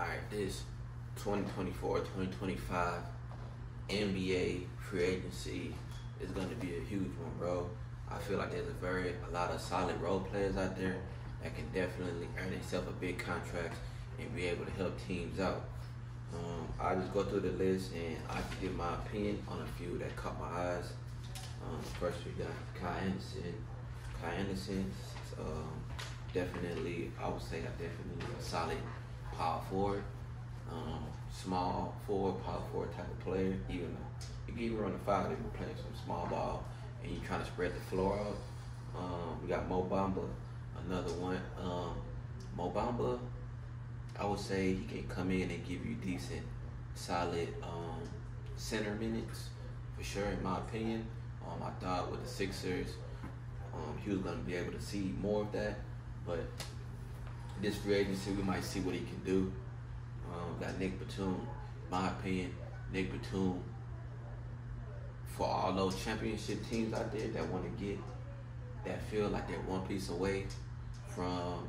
Alright, this 2024-2025 NBA free agency is going to be a huge one, bro. I feel like there's a lot of solid role players out there that can definitely earn themselves a big contract and be able to help teams out. I just go through the list and I can give my opinion on a few that caught my eyes. First we got Kai Anderson. Kai Anderson, definitely, I would say, definitely a solid power forward, small forward, power forward type of player. Even you can even run the five if you're playing some small ball and you're trying to spread the floor out. We got Mo Bamba, another one. Mo Bamba, I would say he can come in and give you decent, solid center minutes for sure, in my opinion. I thought with the Sixers, he was going to be able to see more of that, but this free agency, we might see what he can do. Got Nick Batum. My opinion, Nick Batum, for all those championship teams out there that want to get, that feel like they're one piece away from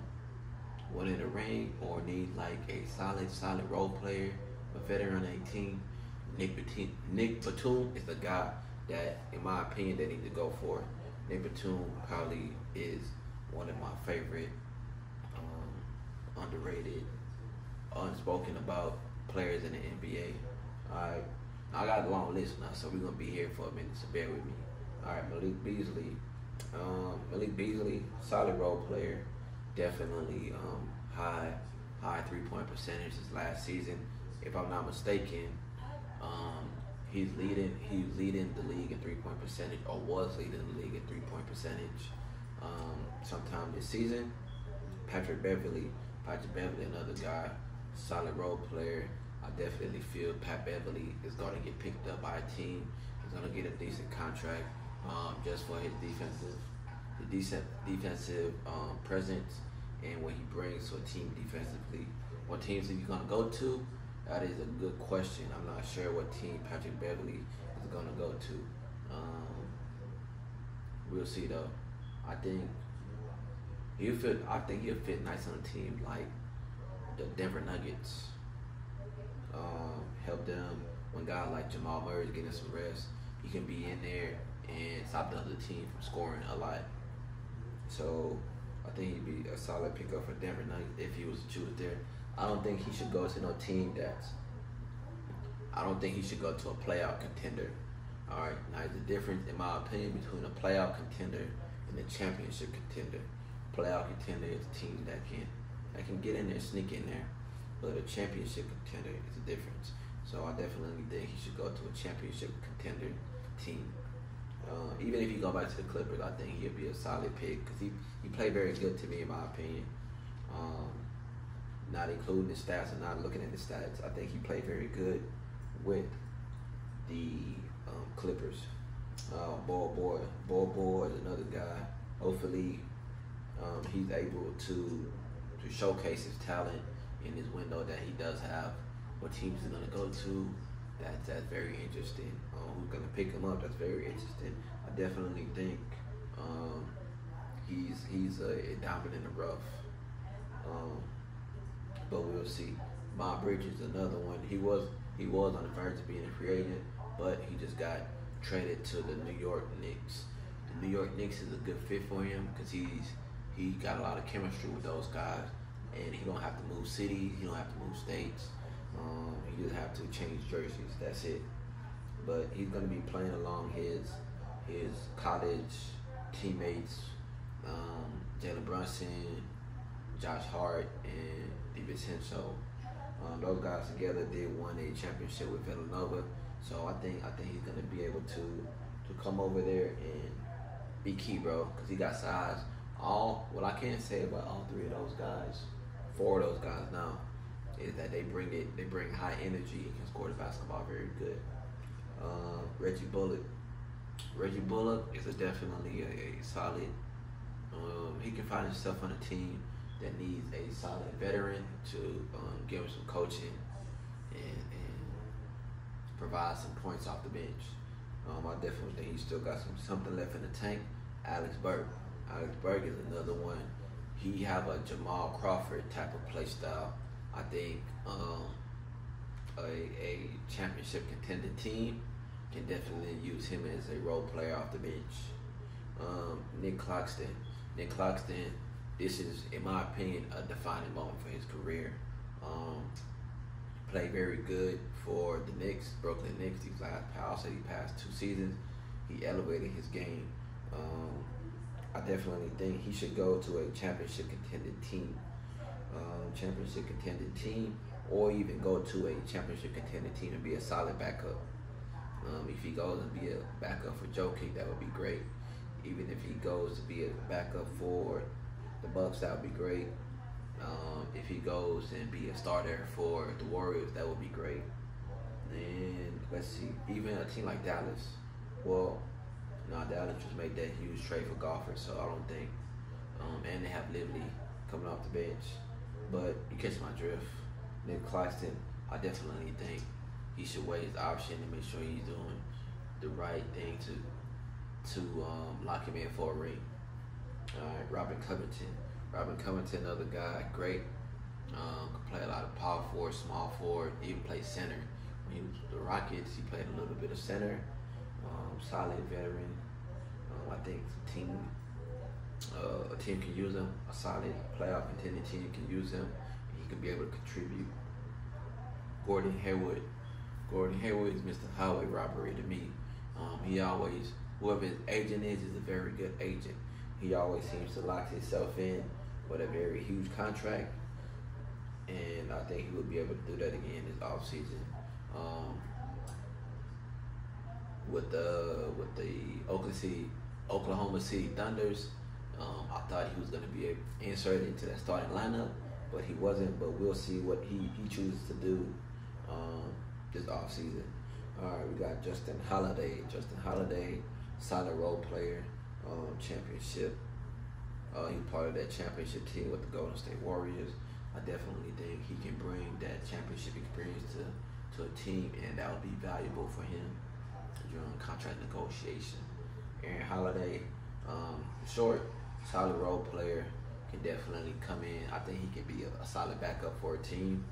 winning the ring or need like a solid role player, a veteran on a team, Nick Batum is the guy that, in my opinion, they need to go for. Nick Batum probably is one of my favorite underrated, unspoken about players in the NBA. Alright, I got a long list now, so we're gonna be here for a minute, so bear with me. Alright, Malik Beasley. Malik Beasley, solid role player, definitely high 3-point percentage this last season. If I'm not mistaken, he's leading the league in 3-point percentage, or was leading the league in 3-point percentage sometime this season. Patrick Beverly, another guy, solid role player. I definitely feel Pat Beverly is going to get picked up by a team. He's going to get a decent contract just for his defensive presence and what he brings to a team defensively. What teams is he going to go to? That is a good question. I'm not sure what team Patrick Beverly is going to go to. We'll see though. I think he'll fit nice on a team like the Denver Nuggets. Help them when guys like Jamal Murray is getting some rest. He can be in there and stop the other team from scoring a lot. So I think he'd be a solid pickup for Denver Nuggets if he was to choose there. I don't think he should go to no team I don't think he should go to a playoff contender. All right, now there's a difference, in my opinion, between a playoff contender and a championship contender. Playoff contender is a team that can get in there, sneak in there, but a championship contender is a difference. So I definitely think he should go to a championship contender team. Even if he go back to the Clippers, I think he'll be a solid pick because he played very good to me, in my opinion. Not including the stats and not looking at the stats, I think he played very good with the Clippers. Ball Boy is another guy. Hopefully, he's able to showcase his talent in this window that he does have. What teams he's gonna go to? That's very interesting. Who's gonna pick him up? That's very interesting. I definitely think he's a diamond in the rough. But we'll see. Bob Bridges, another one. He was on the verge of being a free agent, but he just got traded to the New York Knicks. The New York Knicks is a good fit for him because he got a lot of chemistry with those guys, and he don't have to move cities, he don't have to move states. He just have to change jerseys. That's it. But he's gonna be playing along his college teammates, Jalen Brunson, Josh Hart, and DiVincenzo. Those guys together won a championship with Villanova. So I think he's gonna be able to come over there and be key, bro, because he got size. What I can say about all three of those guys, four of those guys now, is that they bring high energy and can score the basketball very good. Reggie Bullock is definitely a solid. He can find himself on a team that needs a solid veteran to give him some coaching and provide some points off the bench. I definitely think he's still got something left in the tank. Alex Burke is another one. He have a Jamal Crawford type of play style. I think a championship contending team can definitely use him as a role player off the bench. Nick Claxton. Nick Claxton, this is, in my opinion, a defining moment for his career. Um, Played very good for the Knicks, Brooklyn Knicks. I'll say the past 2 seasons, he elevated his game. Um, I definitely think he should go to a championship contending team, or even go to a championship contending team and be a solid backup. If he goes and be a backup for Jokic, that would be great. Even if he goes to be a backup for the Bucks, that would be great. If he goes and be a starter for the Warriors, that would be great. And let's see, even a team like Dallas. Well, no, Dallas just made that huge trade for golfers, so I don't think. And they have Lively coming off the bench. But you catch my drift. Nick Claxton, I definitely think he should weigh his option and make sure he's doing the right thing to lock him in for a ring. Robin Covington. Robin Covington, another guy, great. Could play a lot of power forward, small forward, even play center. When he was with the Rockets, he played a little bit of center. Solid veteran. I think a team can use him. A solid playoff contending team can use him. He can be able to contribute. Gordon Hayward. Gordon Hayward is Mr. Highway Robbery to me. He always, whoever his agent is a very good agent. He always seems to lock himself in with a very huge contract, and I think he will be able to do that again this offseason. With the Oklahoma City Thunders, I thought he was going to be inserted into that starting lineup, but he wasn't. But we'll see what he chooses to do this offseason. All right, we got Justin Holiday. Justin Holiday, solid role player, championship. He's part of that championship team with the Golden State Warriors. I definitely think he can bring that championship experience to a team, and that would be valuable for him during contract negotiation. Aaron Holiday, short, solid role player, can definitely come in. I think he can be a solid backup for a team.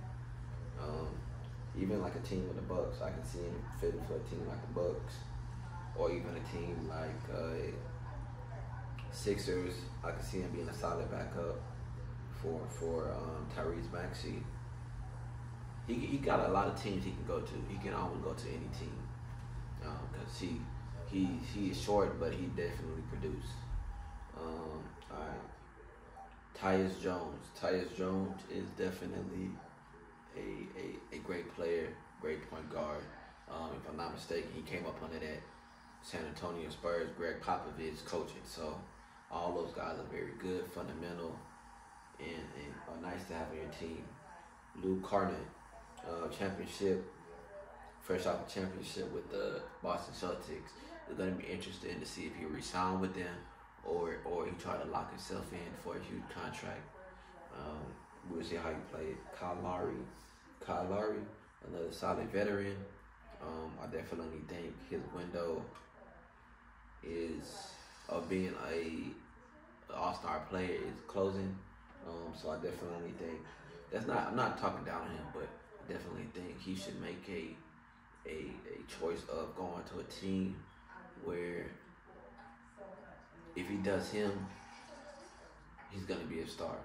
Even like a team with the Bucks, I can see him fitting for a team like the Bucks, or even a team like Sixers. I can see him being a solid backup for Tyrese Maxey. He got a lot of teams he can go to. He can almost go to any team because he is short, but he definitely produce. All right, Tyus Jones. Tyus Jones is definitely a great player, great point guard. If I'm not mistaken, he came up under that San Antonio Spurs, Greg Popovich coaching. So all those guys are very good, fundamental, and are nice to have on your team. Luke Carnett, championship, fresh off a championship with the Boston Celtics. It's going to be interesting to see if he re-sign with them or he try to lock himself in for a huge contract. We'll see how he played. Kyle Lowry, another solid veteran. I definitely think his window is of being a all-star player is closing. So I definitely think I'm not talking down on him, but I definitely think he should make a choice of going to a team where if he does him, he's gonna be a star.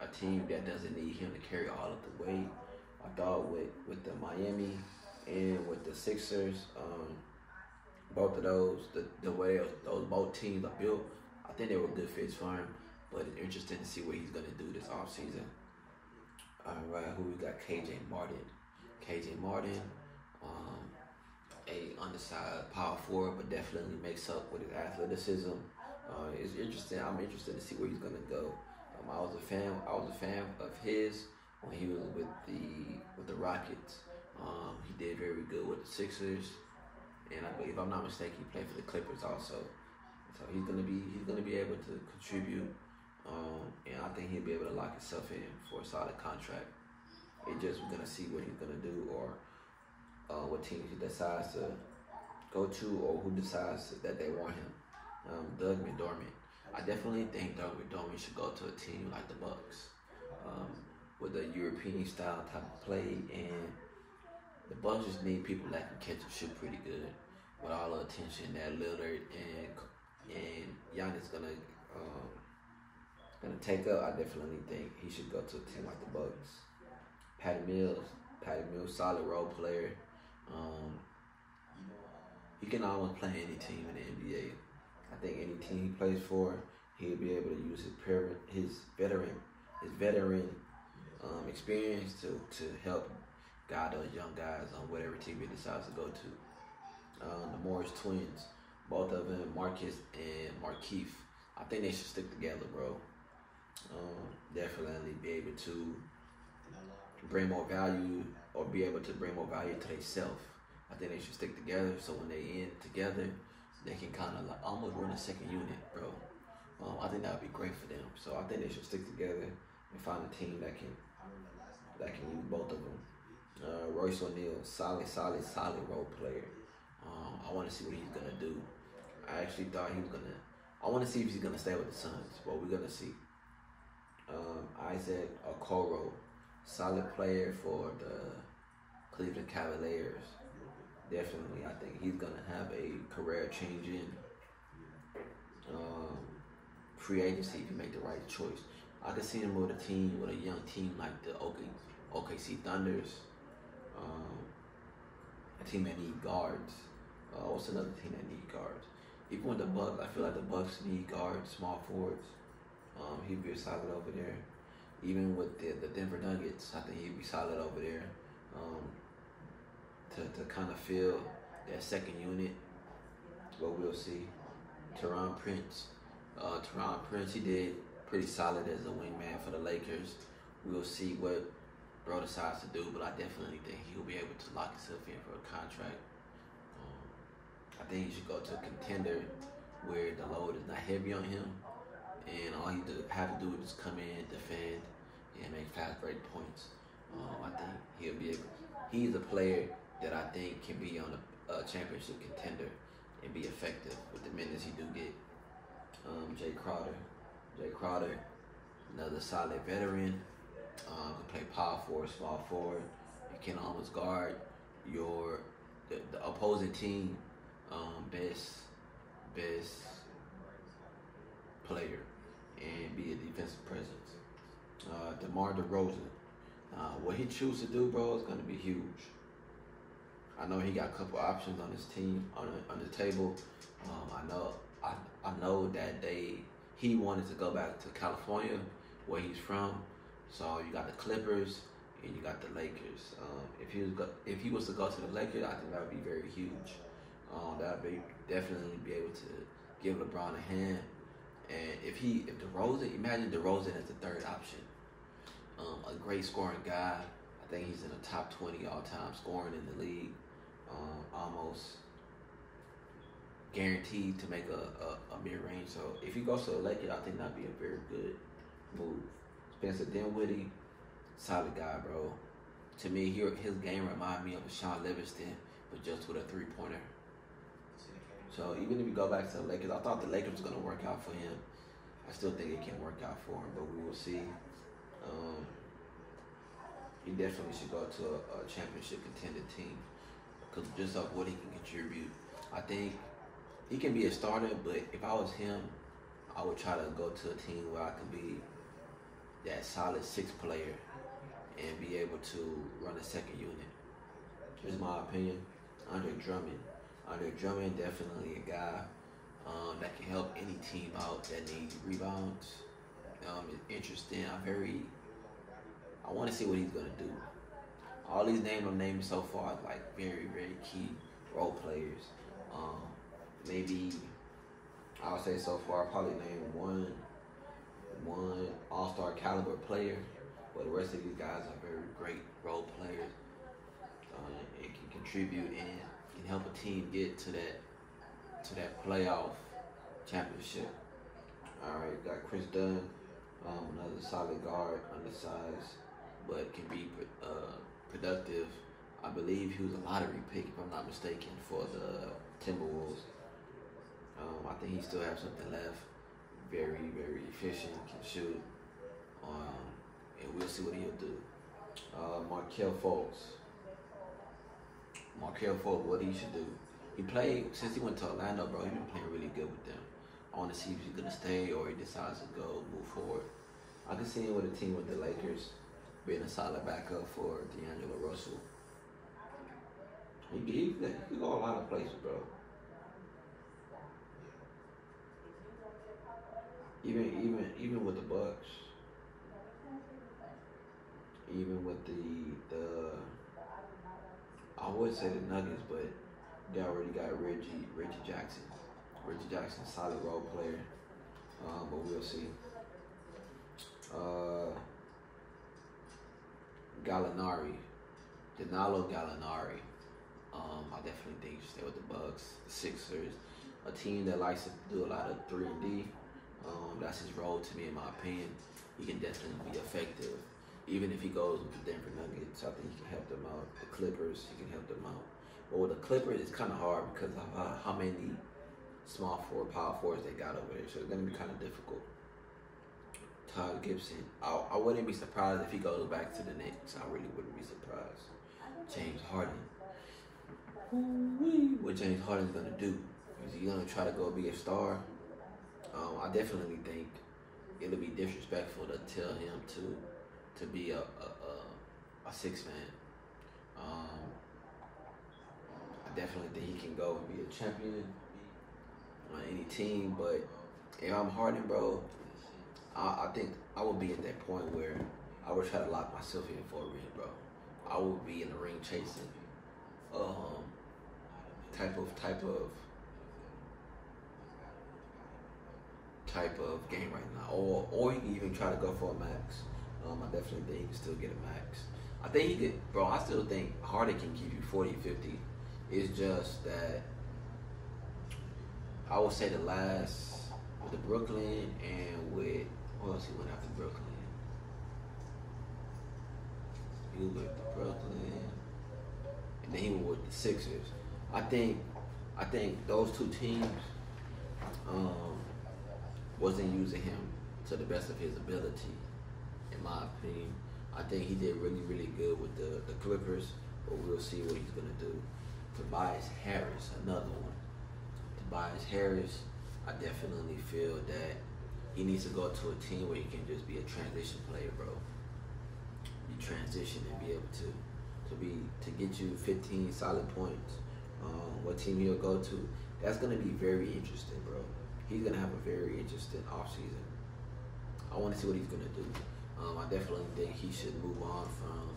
A team that doesn't need him to carry all of the weight. I thought with the Miami and with the Sixers, both of those, the way those both teams are built, I think they were good fits for him. But it's interesting to see what he's gonna do this offseason. All right, who we got? KJ Martin. KJ Martin, a undersized power forward, but definitely makes up with his athleticism. It's interesting. I'm interested to see where he's gonna go. I was a fan of his when he was with the Rockets. He did very good with the Sixers, and I believe, if I'm not mistaken, he played for the Clippers also. So he's gonna be able to contribute, and I think he'll be able to lock himself in for a solid contract. It just, we're gonna see what he's gonna do, or what team he decides to go to, or who decides that they want him. Doug McDermott. I definitely think Doug McDermott should go to a team like the Bucks. um, with a European style type of play, and the Bucks just need people that can catch and shoot pretty good. With all the attention that Lillard and Giannis gonna take up, I definitely think he should go to a team like the Bucks. Patty Mills, solid role player. Um, he can almost play any team in the NBA. I think any team he plays for, he'll be able to use his veteran experience to help guide those young guys on whatever team he decides to go to. The Morris twins, both of them, Marcus and Markeith, I think they should stick together, bro. Definitely be able to bring more value or be able to bring more value to themselves. I think they should stick together so when they end together, they can kind of like almost run a second unit, bro. I think that would be great for them. So I think they should stick together and find a team that can use both of them. Royce O'Neal, solid role player. I want to see what he's gonna do. I actually thought he was gonna. I want to see if he's gonna stay with the Suns, but we're gonna see. Isaac Okoro, solid player for the Cleveland Cavaliers. Definitely, I think he's gonna have a career changing free agency if you make the right choice. I could see him with a young team like the OKC Thunders, a team that need guards. What's another team that need guards? Even with the Bucks, I feel like the Bucks need guards, small forwards. He'd be solid over there. Even with the Denver Nuggets, I think he'd be solid over there. To kind of fill that second unit, but we'll see. Taurean Prince, he did pretty solid as a wingman for the Lakers. We'll see what Bro decides to do, but I definitely think he'll be able to lock himself in for a contract. I think he should go to a contender where the load is not heavy on him, and all he have to do is just come in, defend, and make fast break points. I think he'll be able. He's a player that I think can be on a championship contender and be effective with the minutes he do get. Jay Crowder, another solid veteran. Can play power forward, small forward. You can almost guard the opposing team best player and be a defensive presence. DeMar DeRozan, what he chooses to do, bro, is going to be huge. I know he got a couple options on his team on the table. I know that he wanted to go back to California, where he's from. So you got the Clippers and you got the Lakers. If he was to go to the Lakers, I think that would be very huge. That would definitely be able to give LeBron a hand. And if DeRozan, imagine DeRozan as the third option. A great scoring guy. I think he's in the top 20 all-time scoring in the league. Almost guaranteed to make a mid-range. So if he goes to the Lakers, I think that'd be a very good move. Spencer Dinwiddie, solid guy, bro. To me, his game reminds me of a Sean Livingston, but just with a three-pointer. So even if you go back to the Lakers, I thought the Lakers was going to work out for him. I still think it can work out for him, but we will see. He definitely should go to a championship contender team because just of what he can contribute. I think he can be a starter, but if I was him, I would try to go to a team where I can be that solid sixth player and be able to run a second unit. Here's my opinion. Andre Drummond, definitely a guy that can help any team out that needs rebounds. It's interesting. I want to see what he's gonna do. All these names I'm naming so far are like very, very key role players. Maybe I would say so far I'll probably name one all-star caliber player, but the rest of these guys are very great role players and can contribute and can help a team get to that playoff championship. All right, got Chris Dunn, another solid guard, undersized, but can be productive. I believe he was a lottery pick, if I'm not mistaken, for the Timberwolves. I think he still has something left. Very, very efficient, can shoot. And Markel Fultz. Markel Fultz, what he should do. He played since he went to Orlando, bro. He been playing really good with them. I want to see if he's gonna stay or he decides to go move forward. I can see him with a team with the Lakers, being a solid backup for D'Angelo Russell. He could go a lot of places, bro. Even with the Bucks, even with the I would say the Nuggets, but they already got Reggie Jackson. Reggie Jackson, solid role player, but we'll see. Gallinari, Danilo Gallinari. I definitely think you should stay with the Bucks, the Sixers, a team that likes to do a lot of 3-and-D. That's his role to me, in my opinion. He can definitely be effective. Even if he goes with the Denver Nuggets, I think he can help them out. The Clippers, he can help them out. But with the Clippers, it's kind of hard because of how many small forward, power forwards they got over there. So it's going to be kind of difficult. Todd Gibson, I wouldn't be surprised if he goes back to the Knicks. I really wouldn't be surprised. James Harden. What James Harden's going to do? Is he going to try to go be a star? I definitely think it'll be disrespectful to tell him to be a six man. I definitely think he can go and be a champion on any team, but if I'm Harden, bro, I think I would be at that point where I would try to lock myself in for a ring, bro. I would be in the ring chasing type of game right now, or you can even try to go for a max. I definitely think he can still get a max. I think he could, bro. I still think Harden can give you 40, 50. It's just that I would say the last with the Brooklyn and with what else he went after Brooklyn. He was with the Brooklyn, and then he went with the Sixers. I think those two teams wasn't using him to the best of his ability, in my opinion. I think he did really, really good with the Clippers, but we'll see what he's gonna do. Tobias Harris, another one. Tobias Harris, I definitely feel that he needs to go to a team where he can just be a transition player, bro. Be transition and be able to get you 15 solid points. What team he'll go to, that's gonna be very interesting, bro. He's gonna have a very interesting offseason. I want to see what he's gonna do. I definitely think he should move on from.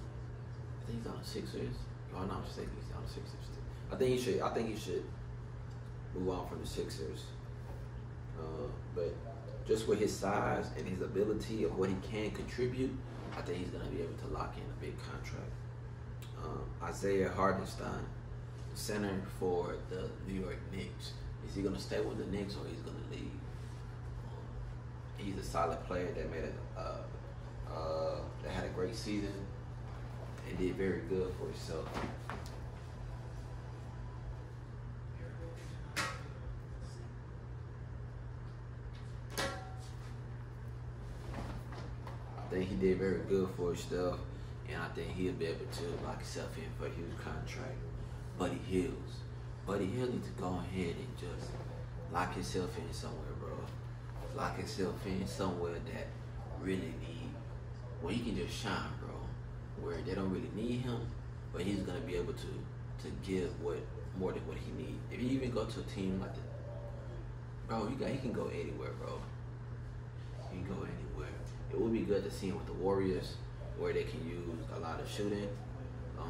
I think he's on the Sixers. If I'm not mistaken, he's on the Sixers too. I think he should move on from the Sixers. But just with his size and his ability of what he can contribute, I think he's gonna be able to lock in a big contract. Isaiah Hartenstein, center for the New York Knicks. Is he gonna stay with the Knicks or he's gonna leave? He's a solid player that that had a great season and did very good for himself. I think he did very good for himself, and I think he'll be able to lock himself in for a huge contract. Buddy Hield needs to go ahead and just lock himself in somewhere, bro. Lock himself in somewhere that really where he can just shine, bro. Where they don't really need him, but he's gonna be able to give more than what he needs. If you even go to a team like the, bro, he can go anywhere, bro. He can go anywhere. It would be good to see him with the Warriors, where they can use a lot of shooting. I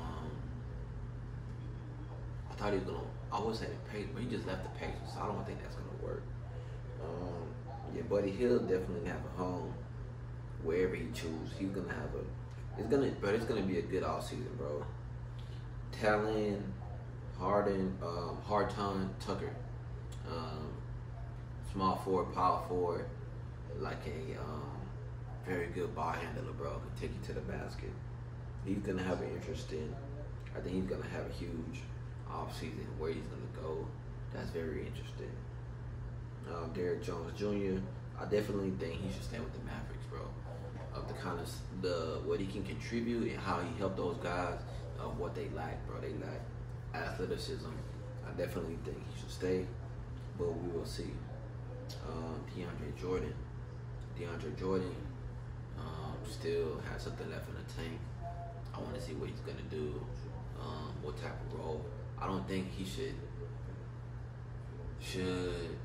thought he was gonna. I would say the Pacers, but he just left the Pacers, so I don't think that's gonna work. Yeah, Buddy Hield definitely have a home wherever he chooses. He's gonna have it's gonna be a good offseason, bro. Talon, Harden, Harton, Tucker, small forward, power forward, like a very good ball handler, bro. Can take you to the basket. He's gonna have an interesting. I think he's gonna have a huge offseason where he's gonna go. That's very interesting. Derrick Jones Jr. I definitely think he should stay with the Mavericks, bro. Of the kind of the what he can contribute and how he helped those guys of what they lack, bro. They lack athleticism. I definitely think he should stay, but we will see. DeAndre Jordan still has something left in the tank. I want to see what he's gonna do, what type of role. I don't think he should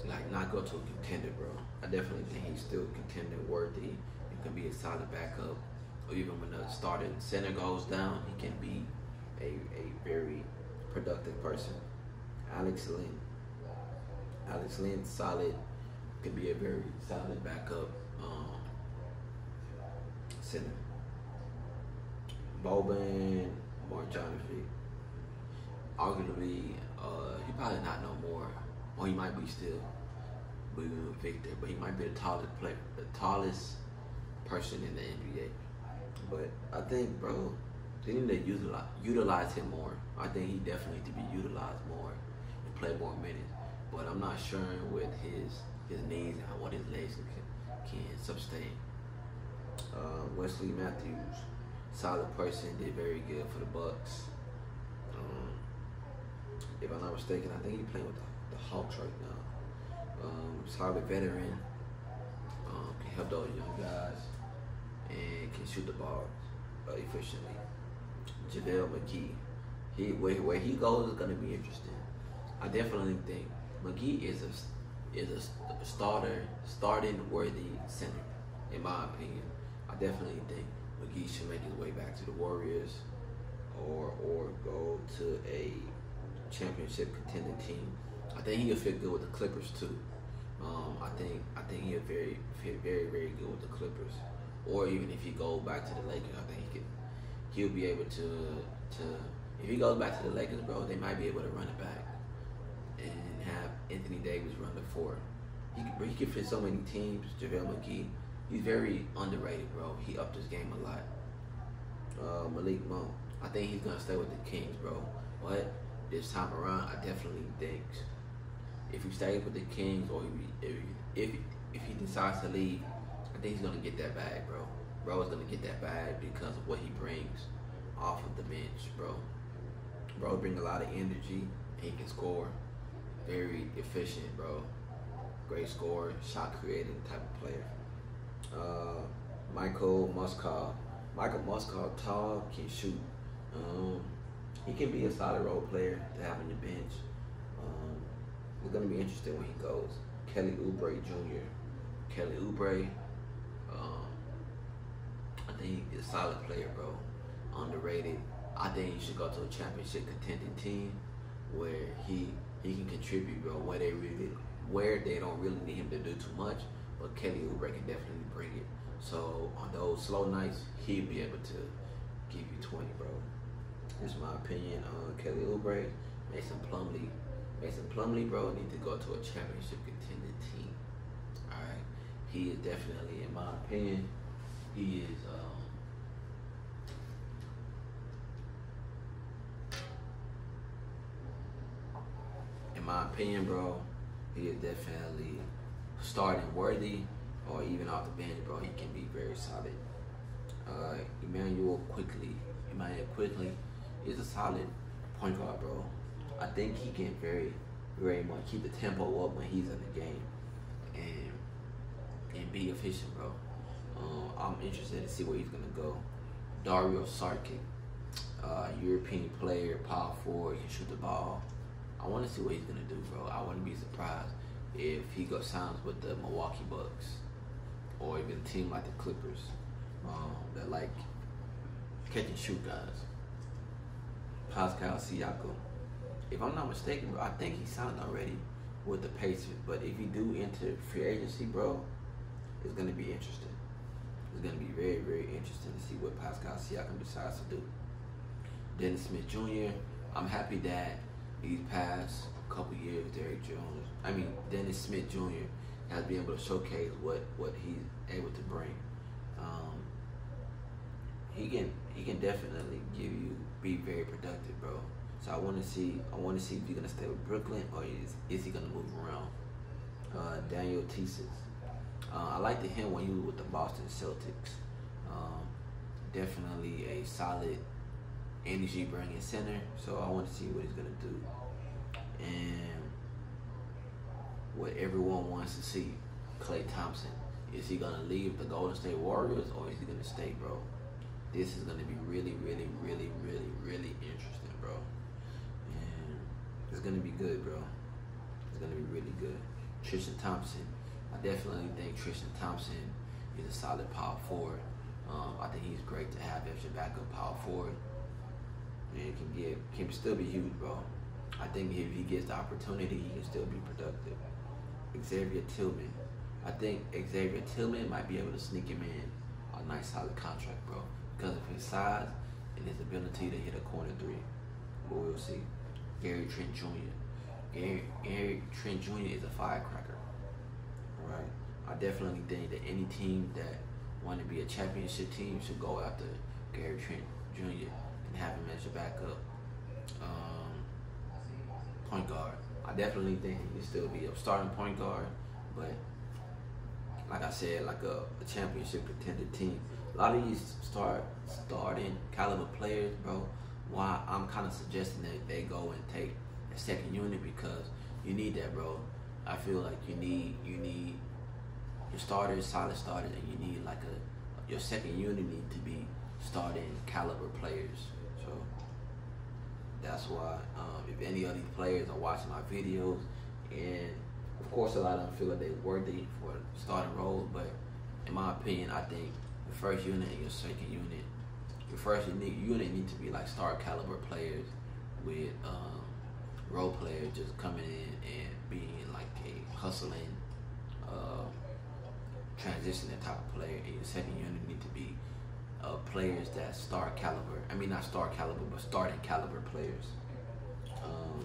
like not go to a contender, bro. I definitely think he's still contender worthy. He can be a solid backup, or even when the starting center goes down, he can be a very productive person. Alex Lynn, solid, can be a very solid backup center. Boban Marjanovic, arguably, he probably not no more, or he might be still with Victor, but he might be the tallest person in the NBA. But I think, bro, they need to utilize him more. I think he definitely needs to be utilized more and play more minutes. But I'm not sure with his knees and what his legs can sustain. Wesley Matthews, solid person, did very good for the Bucks. If I'm not mistaken, I think he's playing with the Hawks right now. Solid veteran, can help those young guys and can shoot the ball efficiently. JaVale McGee, where he goes is gonna be interesting. I definitely think McGee is a starting worthy center, in my opinion. I definitely think McGee should make his way back to the Warriors or go to a championship contending team. I think he'll fit good with the Clippers too. I think he'll fit very good with the Clippers. Or even if he goes back to the Lakers, I think he'll be able to if he goes back to the Lakers, bro, they might be able to run it back and have Anthony Davis run the four. He can fit so many teams. JaVale McGee, he's very underrated, bro. He upped his game a lot. Malik Monk, I think he's gonna stay with the Kings, bro. But this time around, I definitely think if he stays with the Kings or if he decides to leave, I think he's gonna get that bag, bro. Bro is gonna get that bag because of what he brings off of the bench, bro. Bro brings a lot of energy. He can score. Very efficient, bro. Great scorer, shot creating type of player. Michael Muscala, tall, can shoot. He can be a solid role player to have on the bench. It's gonna be interesting when he goes. Kelly Oubre Jr. Kelly Oubre, I think he's a solid player, bro. Underrated. I think he should go to a championship contending team where he can contribute, bro. Where they don't really need him to do too much, but Kelly Oubre can definitely bring it. So on those slow nights, he'll be able to give you 20, bro. This is my opinion on Kelly Oubre. Mason Plumlee, bro, need to go to a championship contending team. All right, he is definitely, in my opinion, he is. In my opinion, bro, he is definitely starting worthy, or even off the bench, bro. He can be very solid. Emmanuel Quickly is a solid point guard, bro. I think he can very much keep the tempo up when he's in the game and be efficient, bro. I'm interested to see where he's gonna go. Dario Saric, European player, power forward, can shoot the ball. I want to see what he's gonna do, bro. I wouldn't be surprised if he signs with the Milwaukee Bucks or even a team like the Clippers that like catch and shoot guys. Pascal Siakam, if I'm not mistaken, bro, I think he signed already with the Pacers. But if he do enter free agency, bro, it's gonna be interesting. It's gonna be very interesting to see what Pascal Siakam decides to do. Dennis Smith Jr., I'm happy that these past couple years, Dennis Smith Jr. has been able to showcase what he's able to bring. He can definitely be very productive, bro. So I want to see if he's gonna stay with Brooklyn or is he gonna move around. Daniel Thesis, I liked him when he was with the Boston Celtics. Definitely a solid energy bringing center. So I want to see what he's gonna do, and what everyone wants to see. Klay Thompson, is he gonna leave the Golden State Warriors or is he gonna stay, bro? This is gonna be really, really, really, really, really interesting, bro. And it's gonna be good, bro. It's gonna be really good. Tristan Thompson, I definitely think Tristan Thompson is a solid power forward. I think he's great to have as your backup power forward, and can still be huge, bro. I think if he gets the opportunity, he can still be productive. Xavier Tillman, I think Xavier Tillman might be able to sneak him in a nice solid contract, bro, because of his size and his ability to hit a corner three. But we'll see. Gary Trent Jr. Gary Trent Jr. is a firecracker. All right. I definitely think that any team that want to be a championship team should go after Gary Trent Jr. and have him as your backup point guard. I definitely think he can still be a starting point guard, but like I said, like a championship contender team. A lot of these starting caliber players, bro. Why I'm kind of suggesting that they go and take a second unit, because you need that, bro. I feel like you need your starters, solid starters, and you need like your second unit need to be starting caliber players. So that's why if any of these players are watching my videos, and of course a lot of them feel like they're worthy for starting roles, but in my opinion, I think the first unit and your second unit, your first unit need to be like star caliber players with role players just coming in and being like a hustling, transitioning type of player, and your second unit need to be players that star caliber. I mean, not star caliber, but starting caliber players.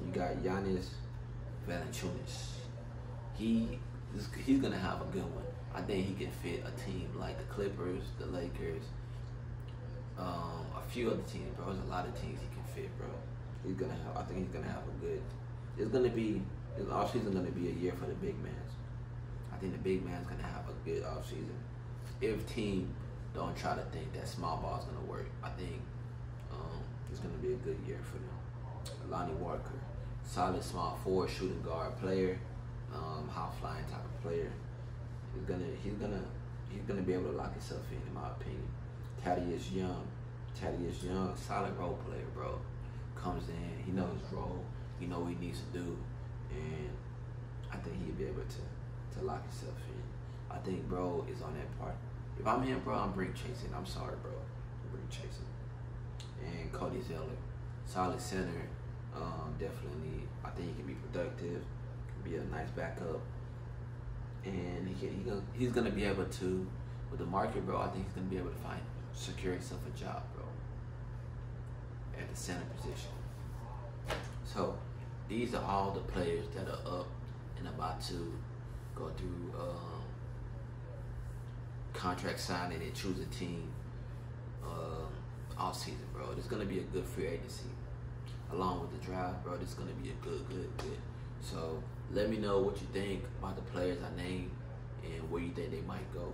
You got Giannis Valanciunas. He's gonna have a good one. I think he can fit a team like the Clippers, the Lakers, a few other teams, bro. There's a lot of teams he can fit, bro. I think he's gonna have a good. This offseason gonna be a year for the big mans. I think the big man's gonna have a good offseason. If team don't try to think that small ball is gonna work, I think it's gonna be a good year for them. Lonnie Walker, solid small forward, shooting guard player, high flying type of player. He's gonna be able to lock himself in my opinion. Thaddeus Young, solid role player, bro. Comes in, he knows his role, he know what he needs to do, and I think he'll be able to lock himself in. I think bro is on that part. If I'm him, bro, I'm ring chasing. I'm sorry, bro. I'm ring chasing. And Cody Zeller, solid center. Definitely, I think he can be productive, can be a nice backup, and he's gonna be able to, with the market, bro. I think he's gonna be able to secure himself a job, bro, at the center position. So these are all the players that are up and about to go through contract signing and choose a team all season, bro. It's gonna be a good free agency. Along with the draft, bro, this is gonna be a good. So let me know what you think about the players I named and where you think they might go.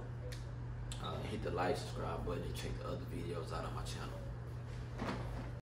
Hit the like, subscribe button, and check the other videos out on my channel.